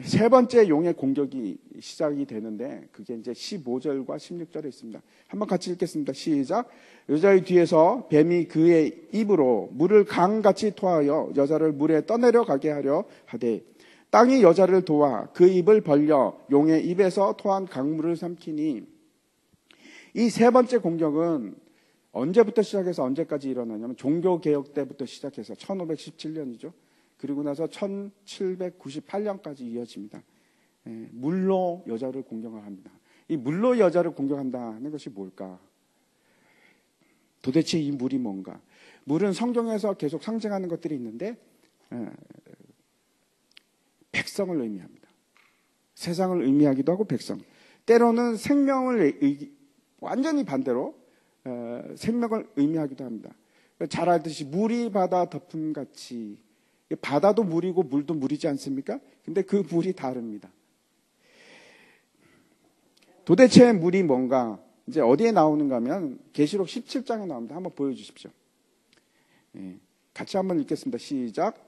세 번째 용의 공격이 시작이 되는데 그게 이제 15절과 16절에 있습니다. 한번 같이 읽겠습니다. 시작. 여자의 뒤에서 뱀이 그의 입으로 물을 강같이 토하여 여자를 물에 떠내려 가게 하려 하되 땅이 여자를 도와 그 입을 벌려 용의 입에서 토한 강물을 삼키니 이 세 번째 공격은 언제부터 시작해서 언제까지 일어나냐면 종교개혁 때부터 시작해서 1517년이죠. 그리고 나서 1798년까지 이어집니다. 물로 여자를 공격을 합니다. 이 물로 여자를 공격한다는 것이 뭘까? 도대체 이 물이 뭔가? 물은 성경에서 계속 상징하는 것들이 있는데 백성을 의미합니다. 세상을 의미하기도 하고 백성. 때로는 생명을 완전히 반대로 생명을 의미하기도 합니다. 잘 알듯이 물이 바다 덮음같이 바다도 물이고 물도 물이지 않습니까? 근데 그 물이 다릅니다. 도대체 물이 뭔가 이제 어디에 나오는가 하면 계시록 17장에 나옵니다. 한번 보여주십시오. 같이 한번 읽겠습니다. 시작.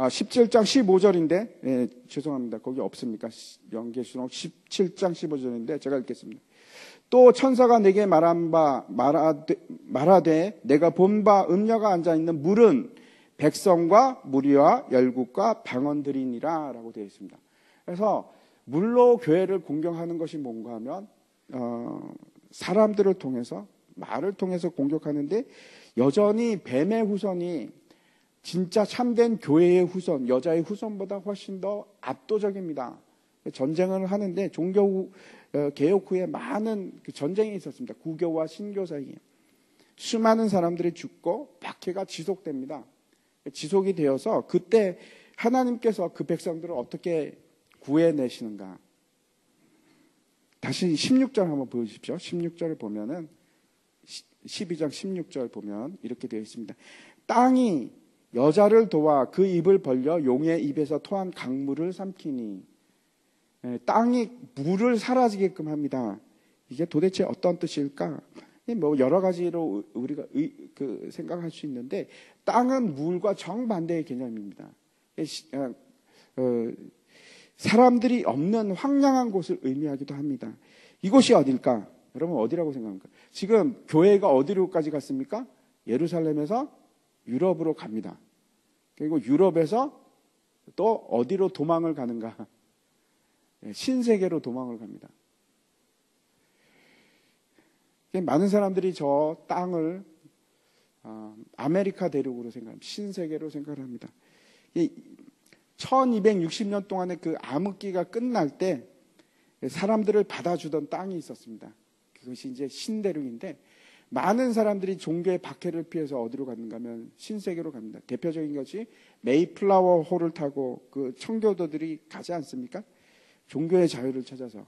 17장 15절인데, 예, 죄송합니다. 거기 없습니까? 연계수록 17장 15절인데 제가 읽겠습니다. 또 천사가 내게 말하되 내가 본 바 음녀가 앉아있는 물은 백성과 무리와 열국과 방언들이니라 라고 되어 있습니다. 그래서 물로 교회를 공격하는 것이 뭔가 하면 사람들을 통해서, 말을 통해서 공격하는데, 여전히 뱀의 후손이 진짜 참된 교회의 후손, 여자의 후손보다 훨씬 더 압도적입니다. 전쟁을 하는데 종교 개혁 후에 많은 전쟁이 있었습니다. 구교와 신교 사이에 수많은 사람들이 죽고 박해가 지속됩니다. 지속이 되어서 그때 하나님께서 그 백성들을 어떻게 구해내시는가. 다시 16절 한번 보여주십시오. 16절을 보면은 12장 16절 보면 이렇게 되어 있습니다. 땅이 여자를 도와 그 입을 벌려 용의 입에서 토한 강물을 삼키니. 땅이 물을 사라지게끔 합니다. 이게 도대체 어떤 뜻일까? 뭐 여러 가지로 우리가 생각할 수 있는데, 땅은 물과 정반대의 개념입니다. 사람들이 없는 황량한 곳을 의미하기도 합니다. 이곳이 어딜까? 여러분 어디라고 생각합니까? 지금 교회가 어디로까지 갔습니까? 예루살렘에서 유럽으로 갑니다. 그리고 유럽에서 또 어디로 도망을 가는가? 신세계로 도망을 갑니다. 많은 사람들이 저 땅을 아메리카 대륙으로 생각합니다. 신세계로 생각을 합니다. 1260년 동안의 그 암흑기가 끝날 때 사람들을 받아주던 땅이 있었습니다. 그것이 이제 신대륙인데, 많은 사람들이 종교의 박해를 피해서 어디로 갔는가 하면 신세계로 갑니다. 대표적인 것이 메이플라워 호를 타고 그 청교도들이 가지 않습니까? 종교의 자유를 찾아서.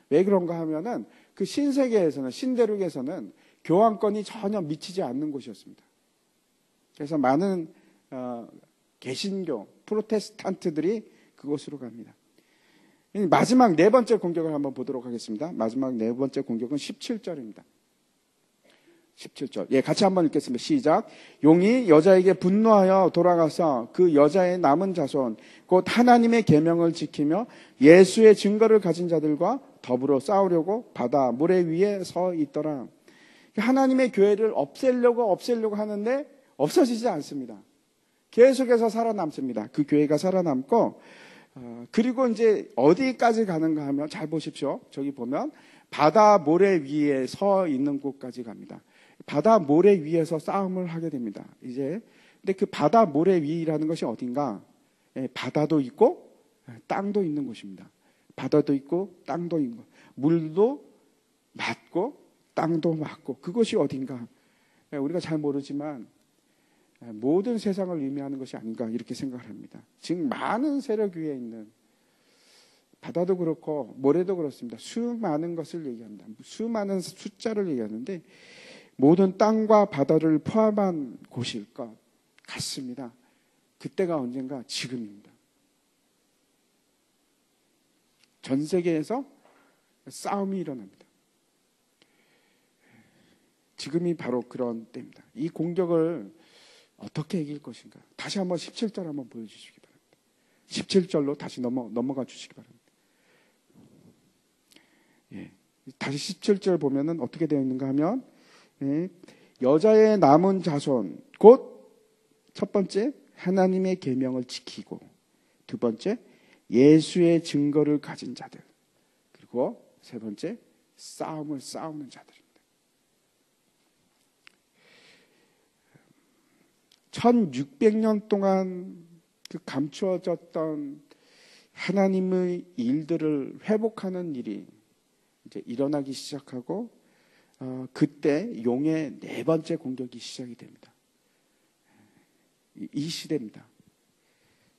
왜 그런가 하면은 그 신세계에서는, 신대륙에서는 교황권이 전혀 미치지 않는 곳이었습니다. 그래서 많은 개신교, 프로테스탄트들이 그곳으로 갑니다. 마지막 네 번째 공격을 한번 보도록 하겠습니다. 마지막 네 번째 공격은 17절입니다. 17절. 예, 같이 한번 읽겠습니다. 시작. 용이 여자에게 분노하여 돌아가서 그 여자의 남은 자손, 곧 하나님의 계명을 지키며 예수의 증거를 가진 자들과 더불어 싸우려고 바다 모래 위에 서 있더라. 하나님의 교회를 없애려고 하는데 없어지지 않습니다. 계속해서 살아남습니다. 그 교회가 살아남고, 그리고 이제 어디까지 가는가 하면, 잘 보십시오. 저기 보면 바다 모래 위에 서 있는 곳까지 갑니다. 바다 모래 위에서 싸움을 하게 됩니다. 이제 근데 그 바다 모래 위라는 것이 어딘가? 바다도 있고 땅도 있는 곳입니다. 바다도 있고 땅도 있고 물도 맞고 땅도 맞고, 그것이 어딘가? 우리가 잘 모르지만 모든 세상을 의미하는 것이 아닌가 이렇게 생각을 합니다. 지금 많은 세력 위에 있는 바다도 그렇고 모래도 그렇습니다. 수많은 것을 얘기합니다. 수많은 숫자를 얘기하는데 모든 땅과 바다를 포함한 곳일 것 같습니다. 그때가 언젠가? 지금입니다. 전 세계에서 싸움이 일어납니다. 지금이 바로 그런 때입니다. 이 공격을 어떻게 이길 것인가? 다시 한번 17절 한번 보여주시기 바랍니다. 17절로 다시 넘어가 주시기 바랍니다. 예. 다시 17절 보면은 어떻게 되어 있는가 하면, 예. 여자의 남은 자손, 곧 첫 번째 하나님의 계명을 지키고, 두 번째 예수의 증거를 가진 자들, 그리고 세 번째 싸움을 싸우는 자들입니다. 1600년 동안 그 감추어졌던 하나님의 일들을 회복하는 일이 이제 일어나기 시작하고, 그때 용의 네 번째 공격이 시작이 됩니다. 이 시대입니다.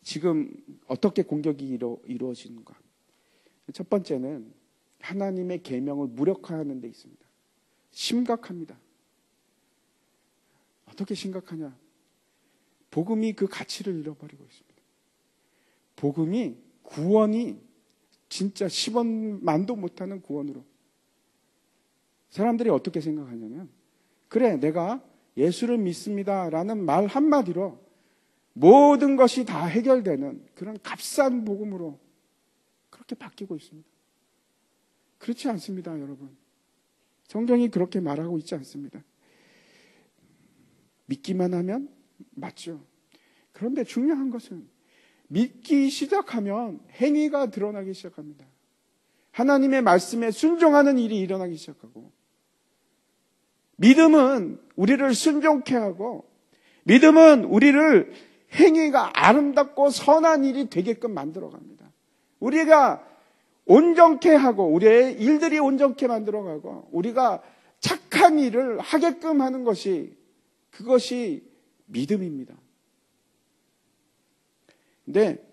지금 어떻게 공격이 이루어지는가? 첫 번째는 하나님의 계명을 무력화하는 데 있습니다. 심각합니다. 어떻게 심각하냐? 복음이 그 가치를 잃어버리고 있습니다. 복음이, 구원이 진짜 10원만도 못하는 구원으로. 사람들이 어떻게 생각하냐면, 그래, 내가 예수를 믿습니다 라는 말 한마디로 모든 것이 다 해결되는 그런 값싼 복음으로 그렇게 바뀌고 있습니다. 그렇지 않습니다, 여러분. 성경이 그렇게 말하고 있지 않습니다. 믿기만 하면 맞죠. 그런데 중요한 것은 믿기 시작하면 행위가 드러나기 시작합니다. 하나님의 말씀에 순종하는 일이 일어나기 시작하고, 믿음은 우리를 순종케 하고, 믿음은 우리를 행위가 아름답고 선한 일이 되게끔 만들어갑니다. 우리가 온전케 하고, 우리의 일들이 온전케 만들어가고, 우리가 착한 일을 하게끔 하는 것이, 그것이 믿음입니다. 근데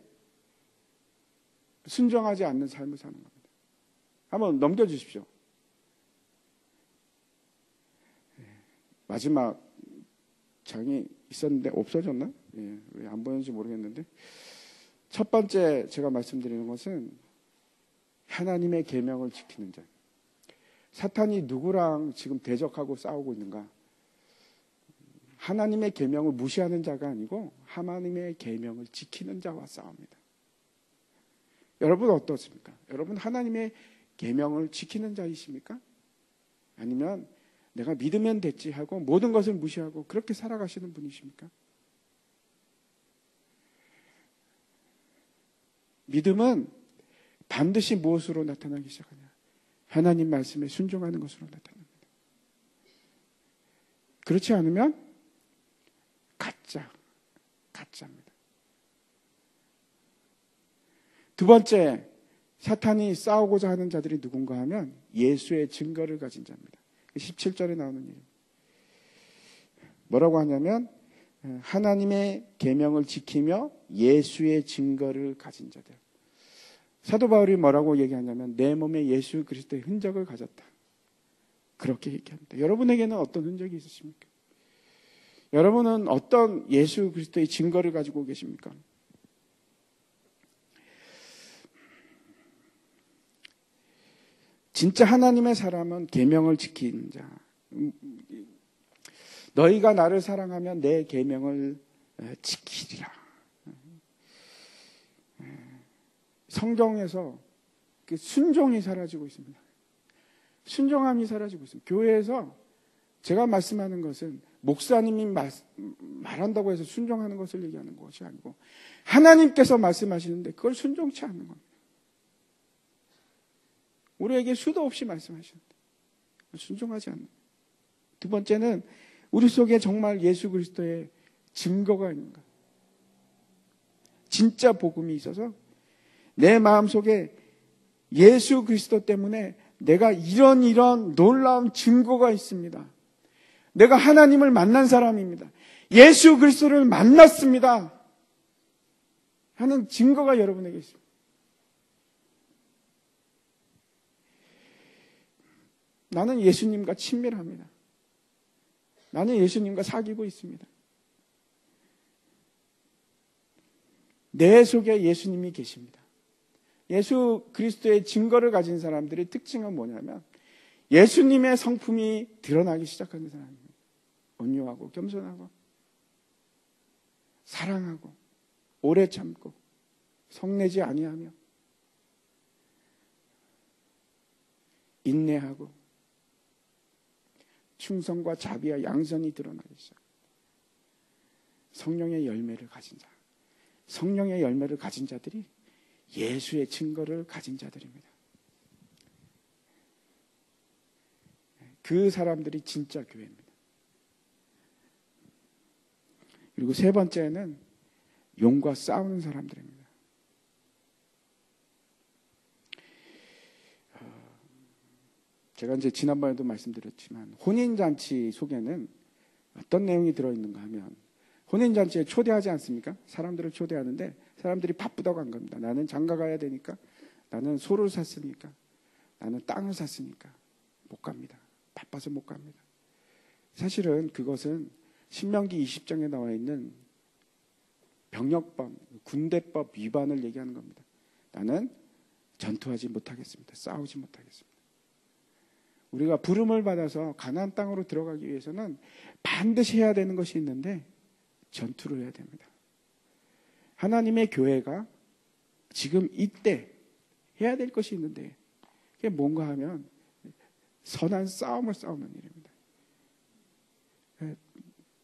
순종하지 않는 삶을 사는 겁니다. 한번 넘겨주십시오. 마지막 장이 있었는데 없어졌나? 왜 안 보였는지 모르겠는데, 첫 번째 제가 말씀드리는 것은 하나님의 계명을 지키는 자. 사탄이 누구랑 지금 대적하고 싸우고 있는가? 하나님의 계명을 무시하는 자가 아니고 하나님의 계명을 지키는 자와 싸웁니다. 여러분 어떻습니까? 여러분 하나님의 계명을 지키는 자이십니까? 아니면 내가 믿으면 됐지 하고 모든 것을 무시하고 그렇게 살아가시는 분이십니까? 믿음은 반드시 무엇으로 나타나기 시작하냐? 하나님 말씀에 순종하는 것으로 나타납니다. 그렇지 않으면 가짜입니다. 두 번째, 사탄이 싸우고자 하는 자들이 누군가 하면 예수의 증거를 가진 자입니다. 17절에 나오는 얘기입니다. 뭐라고 하냐면 하나님의 계명을 지키며 예수의 증거를 가진 자들. 사도 바울이 뭐라고 얘기하냐면 내 몸에 예수 그리스도의 흔적을 가졌다. 그렇게 얘기합니다. 여러분에게는 어떤 흔적이 있으십니까? 여러분은 어떤 예수 그리스도의 증거를 가지고 계십니까? 진짜 하나님의 사람은 계명을 지키는 자. 너희가 나를 사랑하면 내 계명을 지키리라. 성경에서 그 순종이 사라지고 있습니다. 순종함이 사라지고 있습니다. 교회에서 제가 말씀하는 것은 목사님이 말한다고 해서 순종하는 것을 얘기하는 것이 아니고 하나님께서 말씀하시는데 그걸 순종치 않는 겁니다. 우리에게 수도 없이 말씀하시는데 순종하지 않는. 두 번째는 우리 속에 정말 예수 그리스도의 증거가 있는가. 진짜 복음이 있어서 내 마음속에 예수 그리스도 때문에 내가 이런 놀라운 증거가 있습니다. 내가 하나님을 만난 사람입니다. 예수 그리스도를 만났습니다. 하는 증거가 여러분에게 있습니다. 나는 예수님과 친밀합니다. 나는 예수님과 사귀고 있습니다. 내 속에 예수님이 계십니다. 예수 그리스도의 증거를 가진 사람들의 특징은 뭐냐면 예수님의 성품이 드러나기 시작하는 사람입니다. 온유하고 겸손하고 사랑하고 오래 참고 성내지 아니하며 인내하고 충성과 자비와 양선이 드러나기 시작합니다. 성령의 열매를 가진 자. 성령의 열매를 가진 자들이 예수의 증거를 가진 자들입니다. 그 사람들이 진짜 교회입니다. 그리고 세 번째는 용과 싸우는 사람들입니다. 제가 이제 지난번에도 말씀드렸지만 혼인잔치 속에는 어떤 내용이 들어있는가 하면 혼인잔치에 초대하지 않습니까? 사람들을 초대하는데 사람들이 바쁘다고 한 겁니다. 나는 장가 가야 되니까, 나는 소를 샀으니까, 나는 땅을 샀으니까 못 갑니다. 바빠서 못 갑니다. 사실은 그것은 신명기 20장에 나와 있는 병력법, 군대법 위반을 얘기하는 겁니다. 나는 전투하지 못하겠습니다. 싸우지 못하겠습니다. 우리가 부름을 받아서 가나안 땅으로 들어가기 위해서는 반드시 해야 되는 것이 있는데 전투를 해야 됩니다. 하나님의 교회가 지금 이때 해야 될 것이 있는데 그게 뭔가 하면 선한 싸움을 싸우는 일입니다.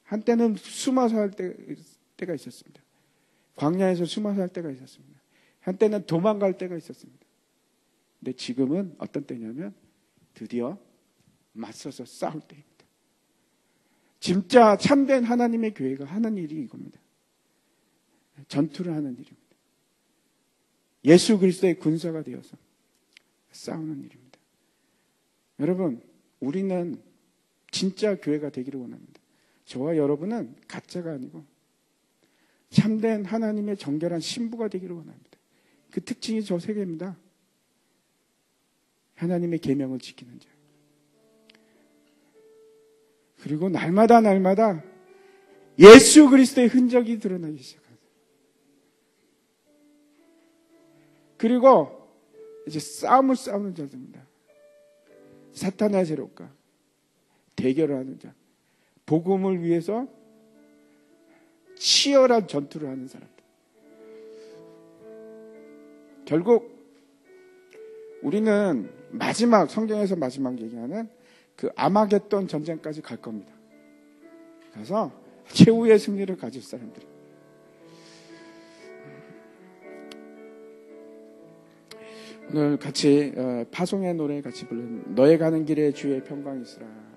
한때는 숨어서 할 때가 있었습니다. 광야에서 숨어서 할 때가 있었습니다. 한때는 도망갈 때가 있었습니다. 근데 지금은 어떤 때냐면 드디어 맞서서 싸울 때입니다. 진짜 참된 하나님의 교회가 하는 일이 이겁니다. 전투를 하는 일입니다. 예수 그리스도의 군사가 되어서 싸우는 일입니다. 여러분, 우리는 진짜 교회가 되기를 원합니다. 저와 여러분은 가짜가 아니고 참된 하나님의 정결한 신부가 되기를 원합니다. 그 특징이 저 세 개입니다. 하나님의 계명을 지키는 자. 그리고 날마다 예수 그리스도의 흔적이 드러나기 시작합니다. 그리고 이제 싸움을 싸우는 자들입니다. 사탄의 세력과 대결을 하는 자. 복음을 위해서 치열한 전투를 하는 사람들. 결국 우리는 성경에서 마지막 얘기하는 그 아마겟돈 전쟁까지 갈 겁니다. 그래서 최후의 승리를 가질 사람들. 오늘 같이 파송의 노래 같이 부르는 너의 가는 길에 주의 평강이 있으라.